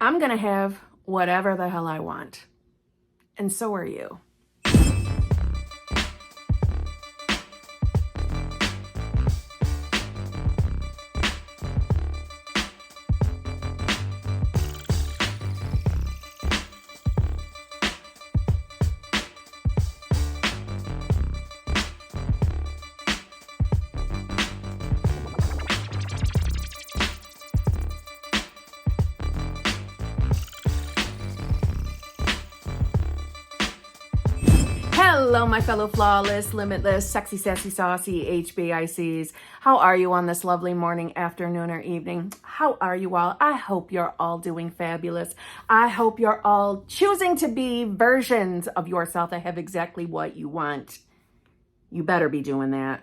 I'm going to have whatever the hell I want. And so are you. Hello, my fellow flawless, limitless, sexy, sassy, saucy HBICs. How are you on this lovely morning, afternoon, or evening? How are you all? I hope you're all doing fabulous. I hope you're all choosing to be versions of yourself that have exactly what you want. You better be doing that.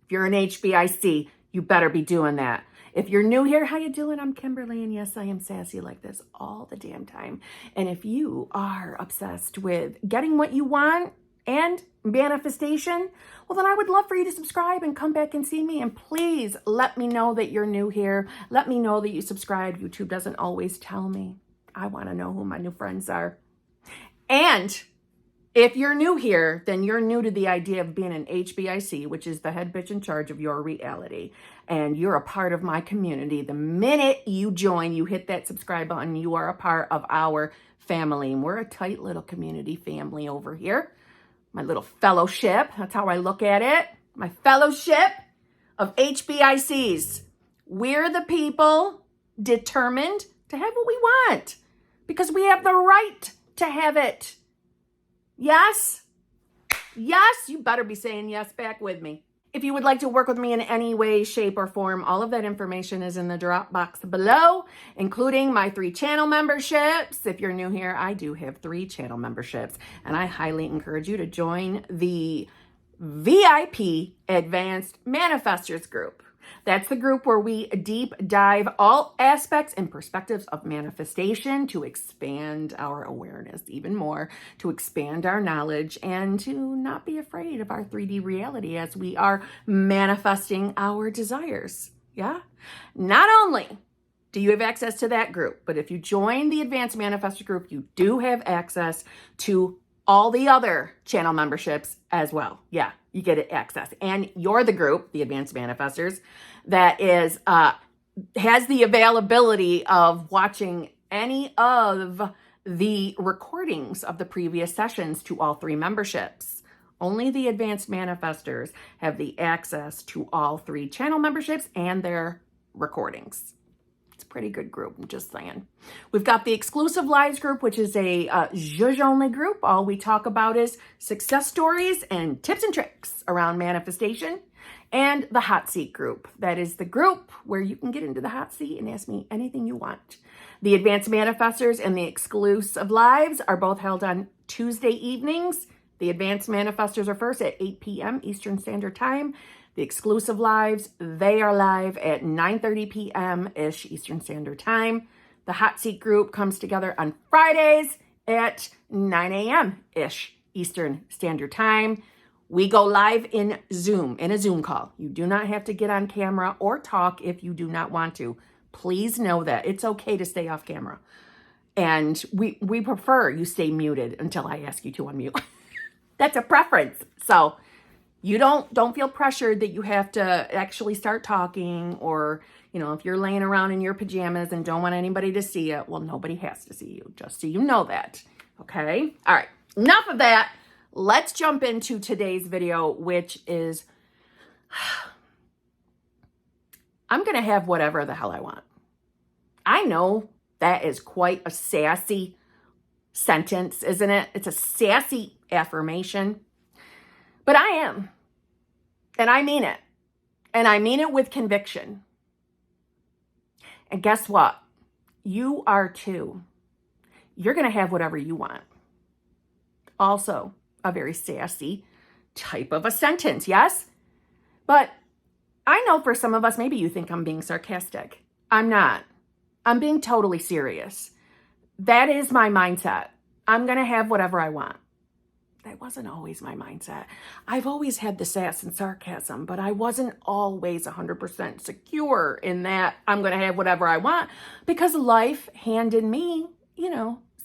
If you're an HBIC, you better be doing that. If you're new here, how you doing? I'm Kimberly, and yes, I am sassy like this all the damn time. And if you are obsessed with getting what you want and manifestation, well, then I would love for you to subscribe and come back and see me. And please let me know that you're new here. Let me know that you subscribed. YouTube doesn't always tell me. I want to know who my new friends are. And if you're new here, then you're new to the idea of being an HBIC, which is the head bitch in charge of your reality. And you're a part of my community. The minute you join, you hit that subscribe button, you are a part of our family. And we're a tight little community family over here. My little fellowship, that's how I look at it. My fellowship of HBICs. We're the people determined to have what we want because we have the right to have it. Yes? Yes, you better be saying yes back with me. If you would like to work with me in any way, shape, or form, all of that information is in the drop box below, including my 3 channel memberships. If you're new here, I do have 3 channel memberships, and I highly encourage you to join the VIP Advanced Manifestors group. That's the group where we deep dive all aspects and perspectives of manifestation to expand our awareness even more, to expand our knowledge, and to not be afraid of our 3D reality as we are manifesting our desires. Yeah? Not only do you have access to that group, but if you join the Advanced Manifestor group, you do have access to all the other channel memberships as well. Yeah, you get access. And you're the group, the Advanced Manifestors, that is has the availability of watching any of the recordings of the previous sessions to all 3 memberships. Only the Advanced Manifestors have the access to all 3 channel memberships and their recordings. Pretty good group, I'm just saying. We've got the exclusive lives group, which is a zhuzh only group. All we talk about is success stories and tips and tricks around manifestation. And the hot seat group. That is the group where you can get into the hot seat and ask me anything you want. The Advanced Manifestors and the exclusive lives are both held on Tuesday evenings. The Advanced Manifestors are first at 8 p.m. Eastern Standard Time. The exclusive lives, they are live at 9:30 p.m.-ish Eastern Standard Time. The hot seat group comes together on Fridays at 9 a.m.-ish Eastern Standard Time. We go live in Zoom, in a Zoom call. You do not have to get on camera or talk if you do not want to. Please know that. It's okay to stay off camera. And we prefer you stay muted until I ask you to unmute. That's a preference. So you don't feel pressured that you have to actually start talking, or, you know, if you're laying around in your pajamas and don't want anybody to see it, well, nobody has to see you, just so you know that. Okay? All right. Enough of that. Let's jump into today's video, which is I'm going to have whatever the hell I want. I know that is quite a sassy sentence, isn't it? It's a sassy affirmation. But I am. And I mean it. And I mean it with conviction. And guess what? You are too. You're going to have whatever you want. Also, a very sassy type of a sentence, yes? But I know for some of us, maybe you think I'm being sarcastic. I'm not. I'm being totally serious. That is my mindset. I'm going to have whatever I want. That wasn't always my mindset. I've always had the sass and sarcasm, but I wasn't always 100% secure in that I'm going to have whatever I want, because life handed me,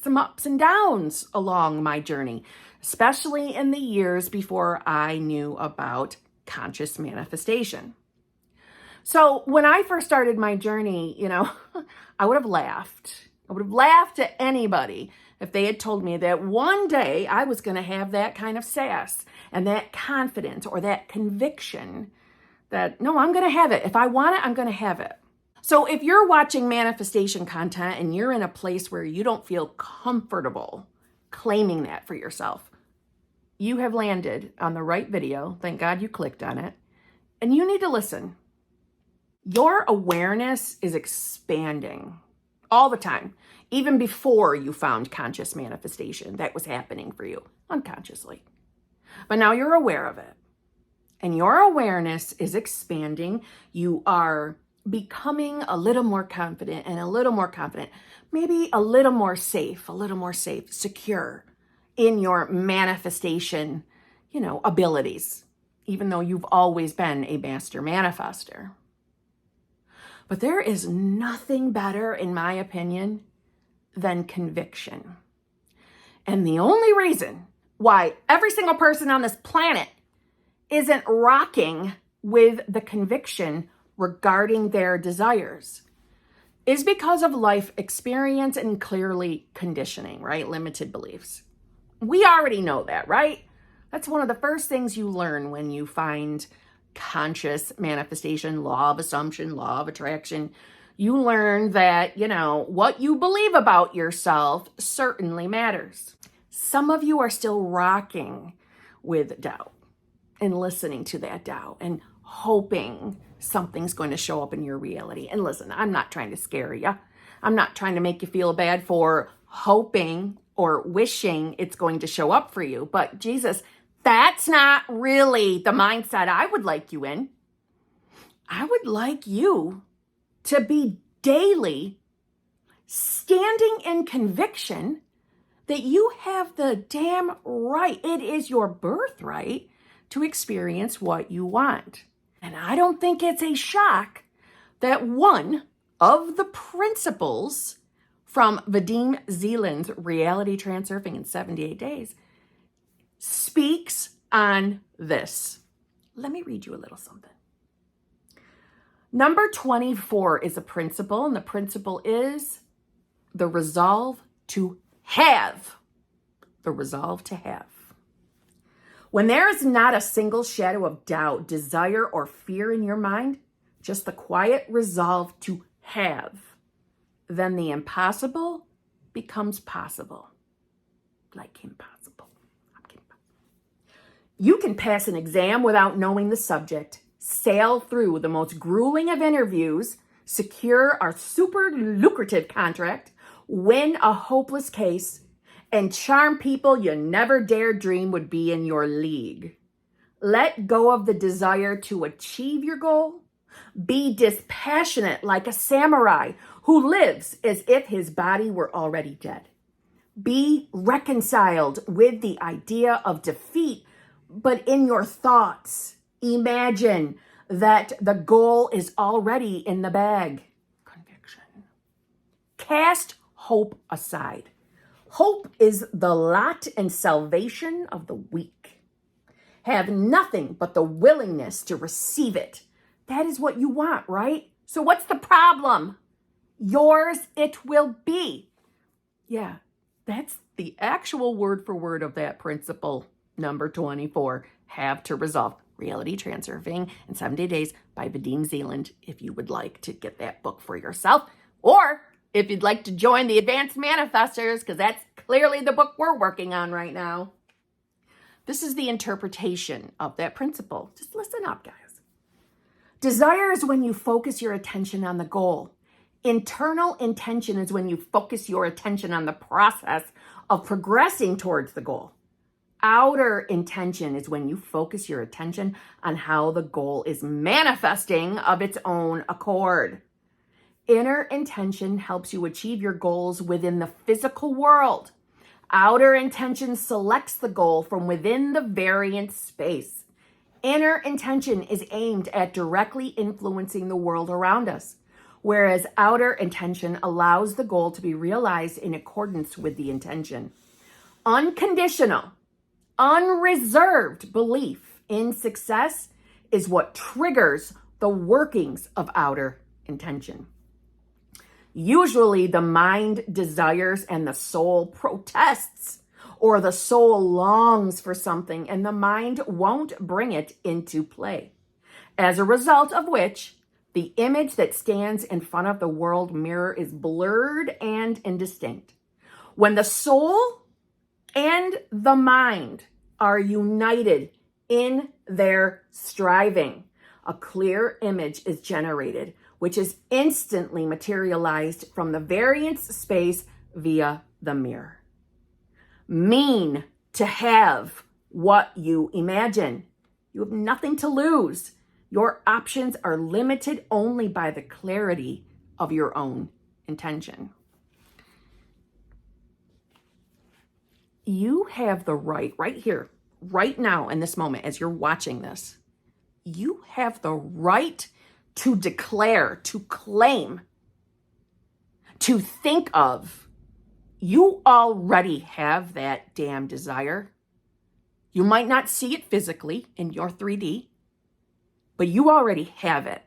some ups and downs along my journey, especially in the years before I knew about conscious manifestation. So when I first started my journey, I would have laughed. I would have laughed at anybody if they had told me that one day I was going to have that kind of sass and that confidence or that conviction that, no, I'm going to have it. If I want it, I'm going to have it. So if you're watching manifestation content and you're in a place where you don't feel comfortable claiming that for yourself, you have landed on the right video. Thank God you clicked on it. And you need to listen. Your awareness is expanding all the time, even before you found conscious manifestation that was happening for you unconsciously. But now you're aware of it. And your awareness is expanding. You are becoming a little more confident and a little more confident, maybe a little more safe, secure in your manifestation, abilities, even though you've always been a master manifester. But there is nothing better, in my opinion, than conviction. And the only reason why every single person on this planet isn't rocking with the conviction regarding their desires is because of life experience and clearly conditioning, right? Limited beliefs. We already know that, right? That's one of the first things you learn when you find conscious manifestation, law of assumption, law of attraction. You learn that, what you believe about yourself certainly matters. Some of you are still rocking with doubt and listening to that doubt and hoping something's going to show up in your reality. And listen, I'm not trying to scare you. I'm not trying to make you feel bad for hoping or wishing it's going to show up for you. But Jesus, that's not really the mindset I would like you in. I would like you to be daily standing in conviction that you have the damn right. It is your birthright to experience what you want. And I don't think it's a shock that one of the principles from Vadim Zeland's reality transurfing in 78 days speaks on this. Let me read you a little something. Number 24 is a principle, and the principle is the resolve to have. The resolve to have. When there is not a single shadow of doubt, desire, or fear in your mind, just the quiet resolve to have, then the impossible becomes possible. Like impossible. You can pass an exam without knowing the subject, sail through the most grueling of interviews, secure a super lucrative contract, win a hopeless case, and charm people you never dared dream would be in your league. Let go of the desire to achieve your goal. Be dispassionate like a samurai who lives as if his body were already dead. Be reconciled with the idea of defeat, but in your thoughts, imagine that the goal is already in the bag. Conviction. Cast hope aside. Hope is the lot and salvation of the weak. Have nothing but the willingness to receive it. That is what you want, right? So what's the problem? Yours it will be. Yeah, that's the actual word for word of that principle. Number 24, have to resolve. Reality Transurfing in 70 Days by Vadim Zeland, if you would like to get that book for yourself, or if you'd like to join the Advanced Manifestors, because that's clearly the book we're working on right now. This is the interpretation of that principle. Just listen up, guys. Desire is when you focus your attention on the goal. Internal intention is when you focus your attention on the process of progressing towards the goal. Outer intention is when you focus your attention on how the goal is manifesting of its own accord. Inner intention helps you achieve your goals within the physical world. Outer intention selects the goal from within the variant space. Inner intention is aimed at directly influencing the world around us, whereas outer intention allows the goal to be realized in accordance with the intention. Unconditional, unreserved belief in success is what triggers the workings of outer intention. Usually the mind desires and the soul protests, or the soul longs for something and the mind won't bring it into play. As a result of which, the image that stands in front of the world mirror is blurred and indistinct. When the soul and the mind are united in their striving, a clear image is generated, which is instantly materialized from the variance space via the mirror. Mean to have what you imagine. You have nothing to lose. Your options are limited only by the clarity of your own intention. You have the right here, right now in this moment, as you're watching this, you have the right to declare, to claim, to think of. You already have that damn desire. You might not see it physically in your 3D, but you already have it.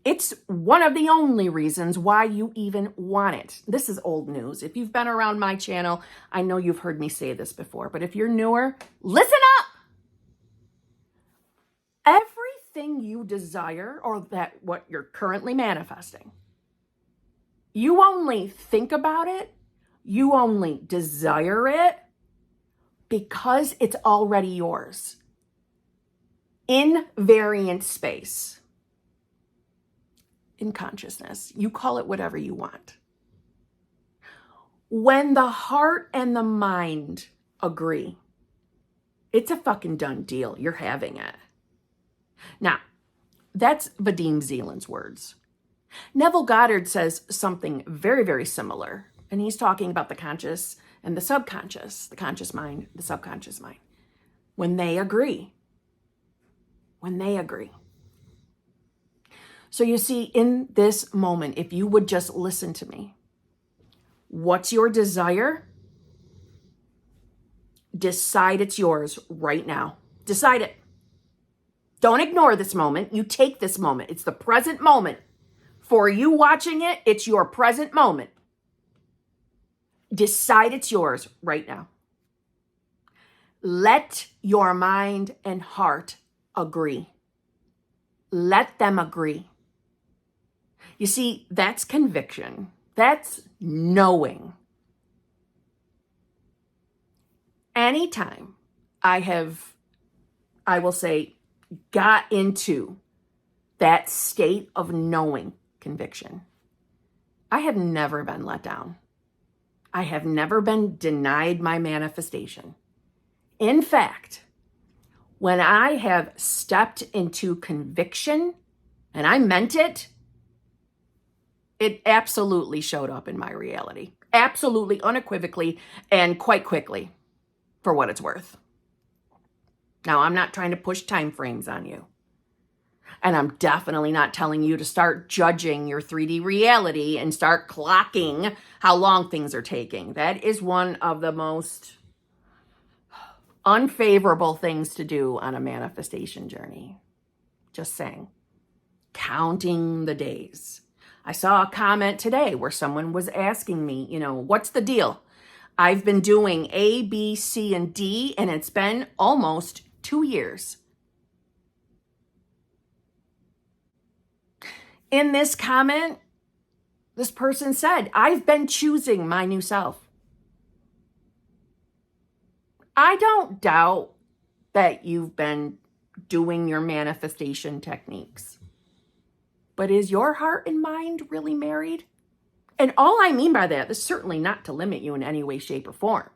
It's one of the only reasons why you even want it. This is old news. If you've been around my channel, I know you've heard me say this before, but if you're newer, listen up. Everything you desire, or that what you're currently manifesting, you only think about it, you only desire it because it's already yours. Invariant space. In consciousness. You call it whatever you want. When the heart and the mind agree, it's a fucking done deal. You're having it. Now, that's Vadim Zeland's words. Neville Goddard says something very, very similar. And he's talking about the conscious and the subconscious, the conscious mind, the subconscious mind. When they agree. When they agree. So you see, in this moment, if you would just listen to me, what's your desire? Decide it's yours right now. Decide it. Don't ignore this moment. You take this moment. It's the present moment. For you watching it, it's your present moment. Decide it's yours right now. Let your mind and heart agree. Let them agree. You see, that's conviction. That's knowing. Anytime I will say, got into that state of knowing conviction, I have never been let down. I have never been denied my manifestation. In fact, when I have stepped into conviction, and I meant it, it absolutely showed up in my reality. Absolutely, unequivocally, and quite quickly, for what it's worth. Now, I'm not trying to push time frames on you. And I'm definitely not telling you to start judging your 3D reality and start clocking how long things are taking. That is one of the most unfavorable things to do on a manifestation journey. Just saying. Counting the days. I saw a comment today where someone was asking me, what's the deal? I've been doing A, B, C, and D, and it's been almost 2 years. In this comment, this person said, I've been choosing my new self. I don't doubt that you've been doing your manifestation techniques. But is your heart and mind really married? And all I mean by that is certainly not to limit you in any way, shape, or form.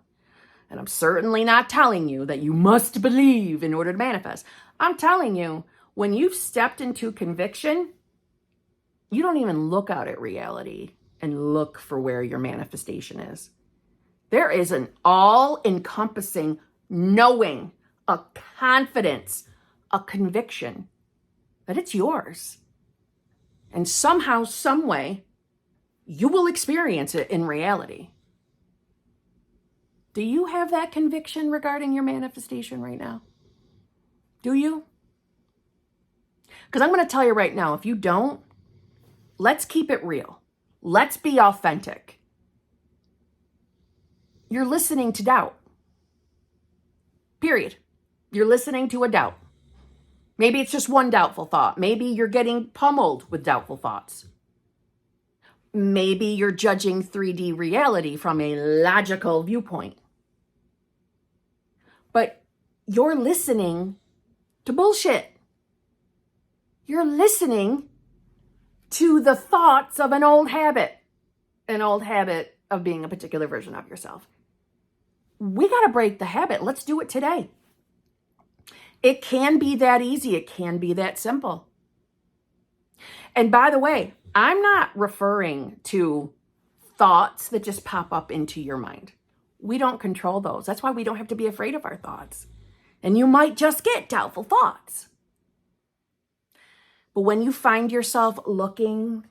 And I'm certainly not telling you that you must believe in order to manifest. I'm telling you, when you've stepped into conviction, you don't even look out at reality and look for where your manifestation is. There is an all-encompassing knowing, a confidence, a conviction that it's yours. And somehow, some way, you will experience it in reality. Do you have that conviction regarding your manifestation right now? Do you? Because I'm going to tell you right now, if you don't, let's keep it real. Let's be authentic. You're listening to doubt. Period. You're listening to a doubt. Maybe it's just one doubtful thought. Maybe you're getting pummeled with doubtful thoughts. Maybe you're judging 3D reality from a logical viewpoint. But you're listening to bullshit. You're listening to the thoughts of an old habit of being a particular version of yourself. We got to break the habit. Let's do it today. It can be that easy. It can be that simple. And by the way, I'm not referring to thoughts that just pop up into your mind. We don't control those. That's why we don't have to be afraid of our thoughts. And you might just get doubtful thoughts. But when you find yourself looking,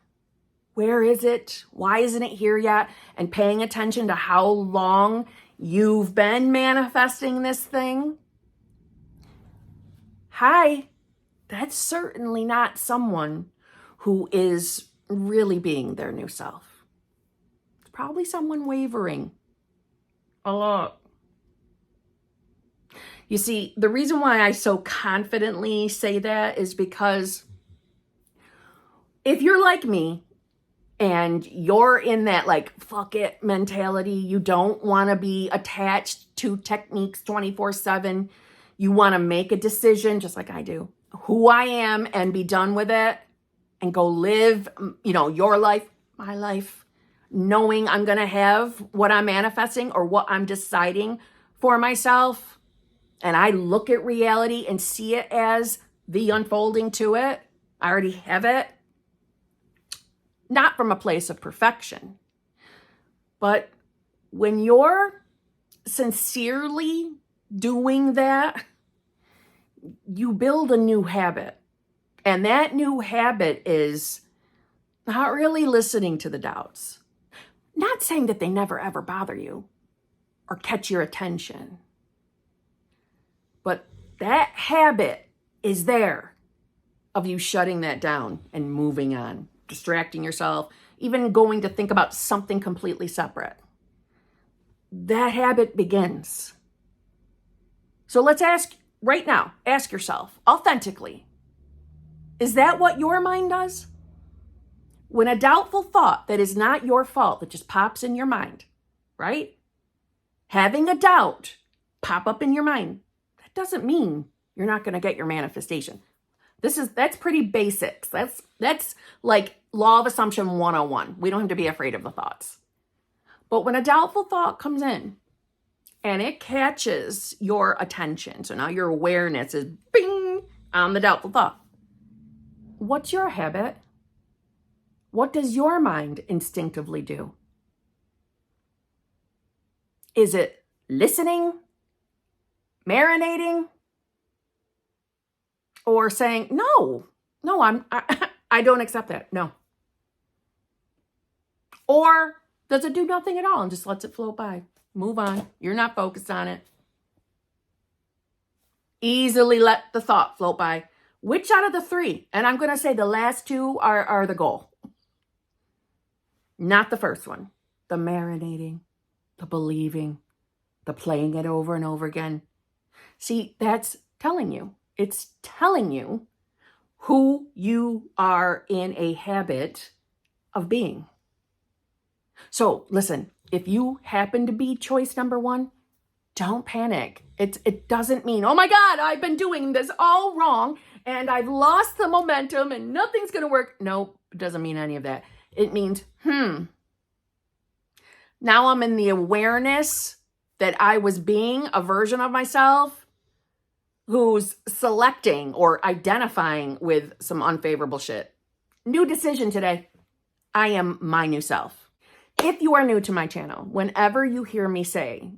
where is it? Why isn't it here yet? And paying attention to how long you've been manifesting this thing. Hi, that's certainly not someone who is really being their new self. It's probably someone wavering a lot. You see, the reason why I so confidently say that is because if you're like me and you're in that like, fuck it mentality, you don't want to be attached to techniques 24/7. You want to make a decision, just like I do, who I am and be done with it and go live, your life, my life, knowing I'm going to have what I'm manifesting or what I'm deciding for myself. And I look at reality and see it as the unfolding to it. I already have it. Not from a place of perfection, but when you're sincerely doing that, you build a new habit. And that new habit is not really listening to the doubts. Not saying that they never ever bother you or catch your attention. But that habit is there of you shutting that down and moving on, distracting yourself, even going to think about something completely separate. That habit begins. So let's ask yourself authentically, is that what your mind does? When a doubtful thought that is not your fault that just pops in your mind, right? Having a doubt pop up in your mind, that doesn't mean you're not going to get your manifestation. That's pretty basics. That's like law of assumption 101. We don't have to be afraid of the thoughts. But when a doubtful thought comes in and it catches your attention, so now your awareness is bing on the doubtful thought. What's your habit? What does your mind instinctively do? Is it listening, marinating, or saying, no, I don't accept that, no? Or does it do nothing at all and just lets it float by? Move on. You're not focused on it. Easily let the thought float by. Which out of the three? And I'm going to say the last two are the goal. Not the first one. The marinating, the believing, the playing it over and over again. See, that's telling you. It's telling you who you are in a habit of being. So listen, if you happen to be choice number one, don't panic. It doesn't mean, oh my God, I've been doing this all wrong and I've lost the momentum and nothing's going to work. Nope, it doesn't mean any of that. It means, now I'm in the awareness that I was being a version of myself who's selecting or identifying with some unfavorable shit. New decision today. I am my new self. if you are new to my channel, whenever you hear me say,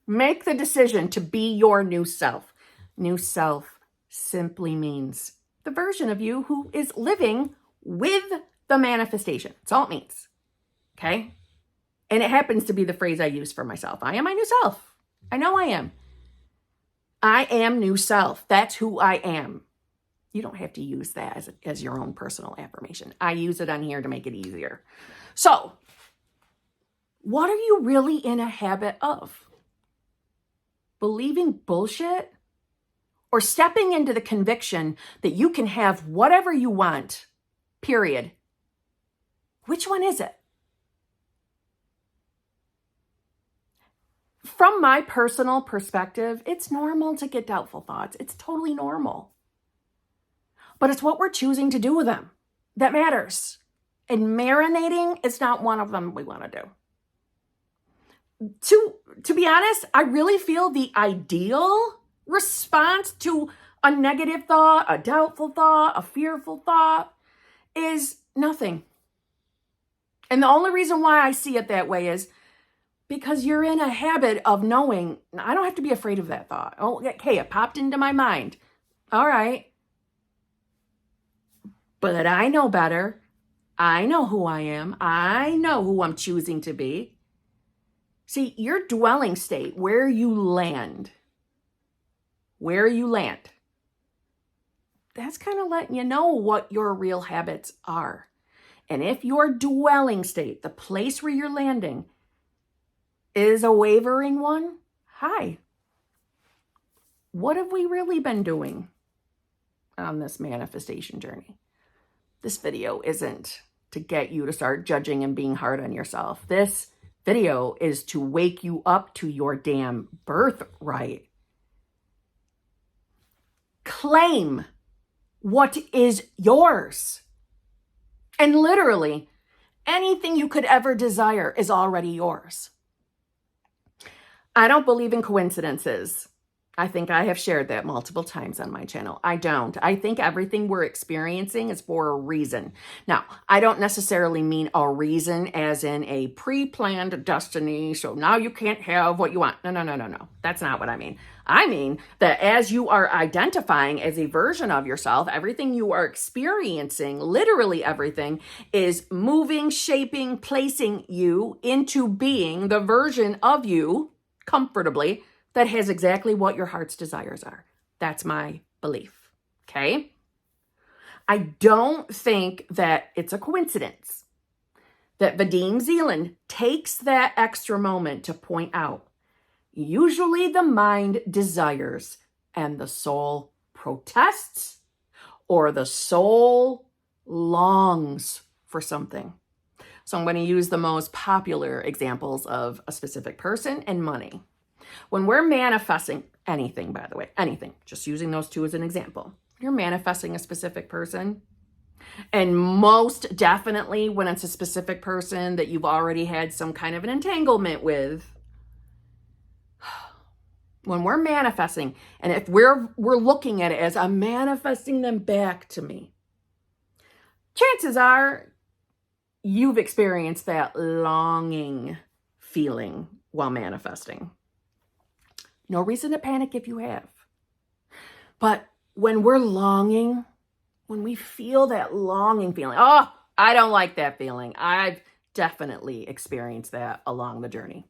make the decision to be your new self simply means the version of you who is living with the manifestation. That's all it means. Okay? And it happens to be the phrase I use for myself. I am my new self. I know I am. I am new self. That's who I am. You don't have to use that as your own personal affirmation. I use it on here to make it easier. So, what are you really in a habit of? Believing bullshit? Or stepping into the conviction that you can have whatever you want, period? Which one is it? From my personal perspective, it's normal to get doubtful thoughts. It's totally normal. But it's what we're choosing to do with them that matters. And marinating is not one of them we want to do. To be honest, I really feel the ideal response to a negative thought, a doubtful thought, a fearful thought is nothing. And the only reason why I see it that way is because you're in a habit of knowing, I don't have to be afraid of that thought. Oh, okay, it popped into my mind. All right. But I know better. I know who I am. I know who I'm choosing to be. See, your dwelling state, where you land, that's kind of letting you know what your real habits are. And if your dwelling state, the place where you're landing, is a wavering one, hi. What have we really been doing on this manifestation journey? This video isn't to get you to start judging and being hard on yourself. This video is to wake you up to your damn birthright. Claim what is yours. And literally, anything you could ever desire is already yours. I don't believe in coincidences. I think I have shared that multiple times on my channel. I don't. I think everything we're experiencing is for a reason. Now, I don't necessarily mean a reason as in a pre-planned destiny, so now you can't have what you want. No. That's not what I mean. I mean that as you are identifying as a version of yourself, everything you are experiencing, literally everything, is moving, shaping, placing you into being the version of you comfortably that has exactly what your heart's desires are. That's my belief, okay? I don't think that it's a coincidence that Vadim Zeland takes that extra moment to point out, usually the mind desires and the soul protests, or the soul longs for something. So I'm going to use the most popular examples of a specific person and money. When we're manifesting anything, by the way, anything, just using those two as an example, you're manifesting a specific person. And most definitely when it's a specific person that you've already had some kind of an entanglement with, when we're manifesting, and if we're looking at it as I'm manifesting them back to me, chances are you've experienced that longing feeling while manifesting. No reason to panic if you have. But when we're longing, when we feel that longing feeling, oh, I don't like that feeling. I've definitely experienced that along the journey.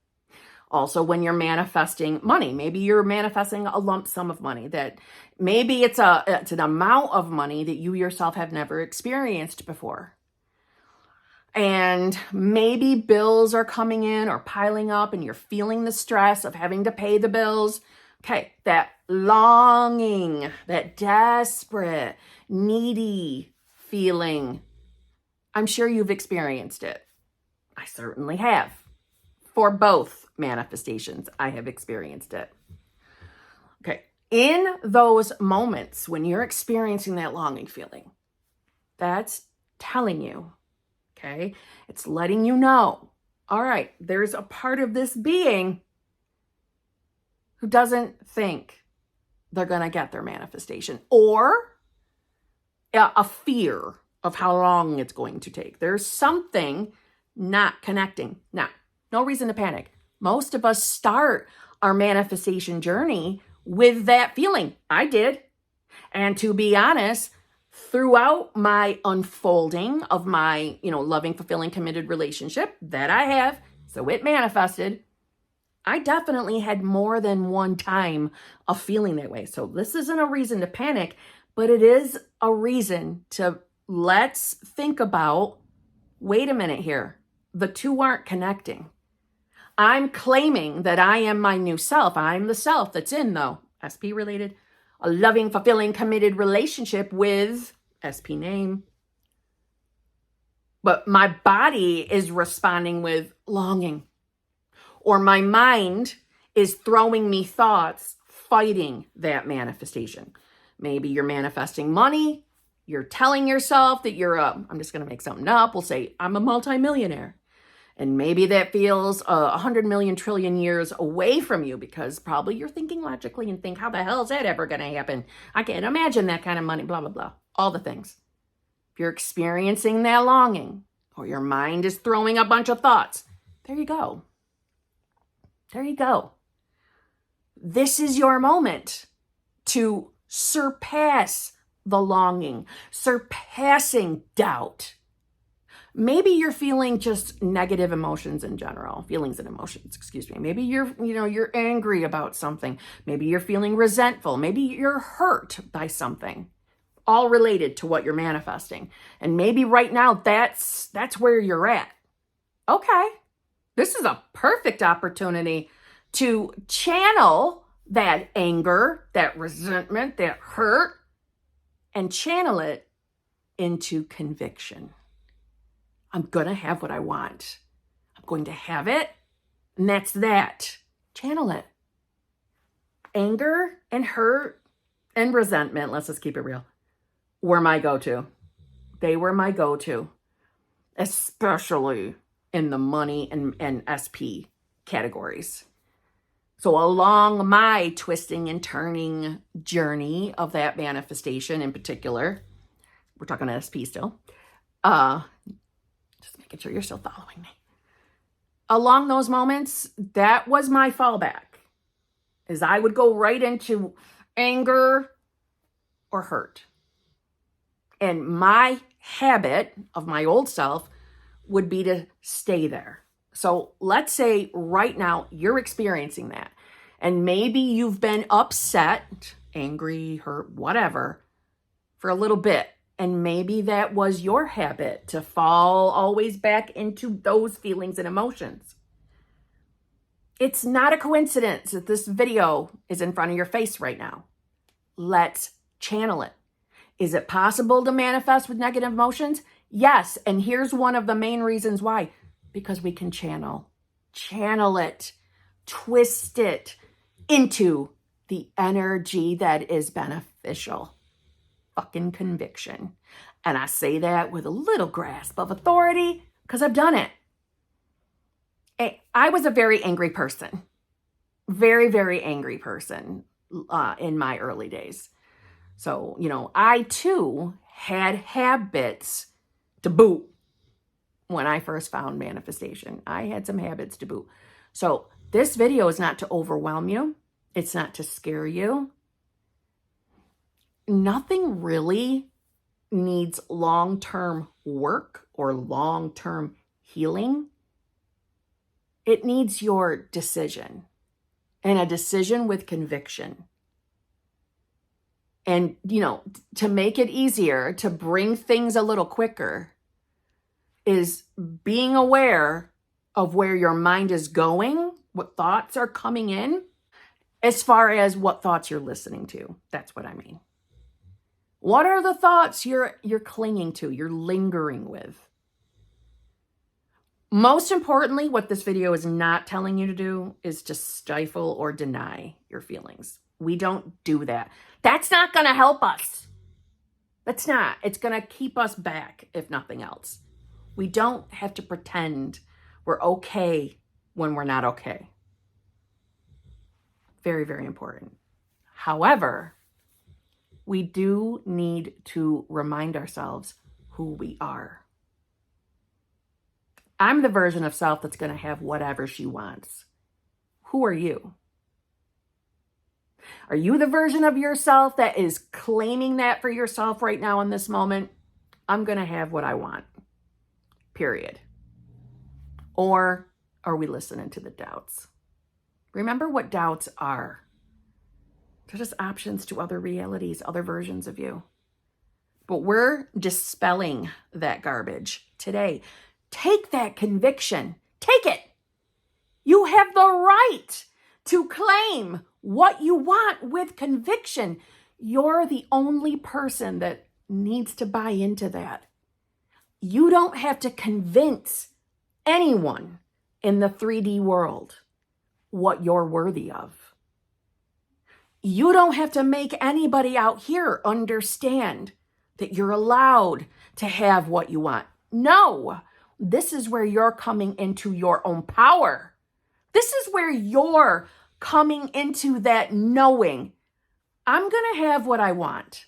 Also, when you're manifesting money, maybe you're manifesting a lump sum of money that maybe it's an amount of money that you yourself have never experienced before. And maybe bills are coming in or piling up and you're feeling the stress of having to pay the bills. Okay, that longing, that desperate, needy feeling, I'm sure you've experienced it. I certainly have. For both manifestations, I have experienced it. Okay, in those moments when you're experiencing that longing feeling, that's telling you, okay, it's letting you know, all right, there's a part of this being who doesn't think they're going to get their manifestation, or a fear of how long it's going to take. There's something not connecting. Now, no reason to panic. Most of us start our manifestation journey with that feeling. I did. And to be honest, throughout my unfolding of my, loving, fulfilling, committed relationship that I have, so it manifested, I definitely had more than one time of feeling that way. So this isn't a reason to panic, but it is a reason to let's think about, wait a minute here. The two aren't connecting. I'm claiming that I am my new self. I'm the self that's in, though, SP related, a loving, fulfilling, committed relationship with SP name. But my body is responding with longing, or my mind is throwing me thoughts fighting that manifestation. Maybe you're manifesting money. You're telling yourself that I'm just going to make something up. We'll say, I'm a multimillionaire. And maybe that feels 100 million trillion years away from you because probably you're thinking logically and think, how the hell is that ever going to happen? I can't imagine that kind of money, blah, blah, blah. All the things. If you're experiencing that longing or your mind is throwing a bunch of thoughts, there you go. There you go. This is your moment to surpass the longing, surpassing doubt. Maybe you're feeling just negative emotions in general, feelings and emotions, excuse me. Maybe you're angry about something. Maybe you're feeling resentful. Maybe you're hurt by something, all related to what you're manifesting. And maybe right now that's where you're at. Okay, this is a perfect opportunity to channel that anger, that resentment, that hurt, and channel it into conviction. I'm going to have what I want. I'm going to have it. And that's that. Channel it. Anger and hurt and resentment, let's just keep it real, were my go-to. They were my go-to, especially in the money and SP categories. So along my twisting and turning journey of that manifestation in particular, we're talking SP still, just making sure you're still following me. Along those moments, that was my fallback, is I would go right into anger or hurt. And my habit of my old self would be to stay there. So let's say right now you're experiencing that. And maybe you've been upset, angry, hurt, whatever, for a little bit. And maybe that was your habit to fall always back into those feelings and emotions. It's not a coincidence that this video is in front of your face right now. Let's channel it. Is it possible to manifest with negative emotions? Yes. And here's one of the main reasons why. Because we can channel it, twist it into the energy that is beneficial. Fucking conviction. And I say that with a little grasp of authority because I've done it. I was a very angry person. Very, very angry person in my early days. So, I too had habits to boot when I first found manifestation. I had some habits to boot. So this video is not to overwhelm you. It's not to scare you. Nothing really needs long-term work or long-term healing. It needs your decision, and a decision with conviction. And, to make it easier, to bring things a little quicker, is being aware of where your mind is going, what thoughts are coming in, as far as what thoughts you're listening to. That's what I mean. What are the thoughts you're clinging to, you're lingering with? Most importantly, what this video is not telling you to do is to stifle or deny your feelings. We don't do that. That's not going to help us. That's not. It's going to keep us back, if nothing else. We don't have to pretend we're okay when we're not okay. Very, very important. However, we do need to remind ourselves who we are. I'm the version of self that's going to have whatever she wants. Who are you? Are you the version of yourself that is claiming that for yourself right now in this moment? I'm going to have what I want. Period. Or are we listening to the doubts? Remember what doubts are. They're just options to other realities, other versions of you. But we're dispelling that garbage today. Take that conviction. Take it. You have the right to claim what you want with conviction. You're the only person that needs to buy into that. You don't have to convince anyone in the 3D world what you're worthy of. You don't have to make anybody out here understand that you're allowed to have what you want. No, this is where you're coming into your own power. This is where you're coming into that knowing, I'm going to have what I want.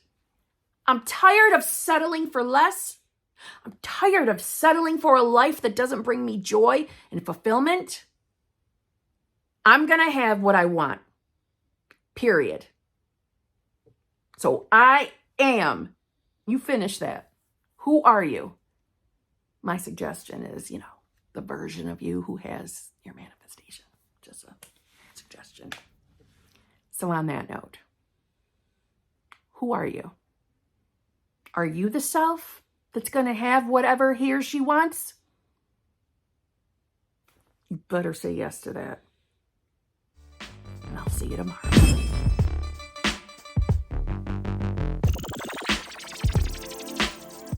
I'm tired of settling for less. I'm tired of settling for a life that doesn't bring me joy and fulfillment. I'm going to have what I want. Period. So I am. You finish that. Who are you? My suggestion is, the version of you who has your manifestation. Just a suggestion. So on that note, who are you? Are you the self that's going to have whatever he or she wants? You better say yes to that. And I'll see you tomorrow.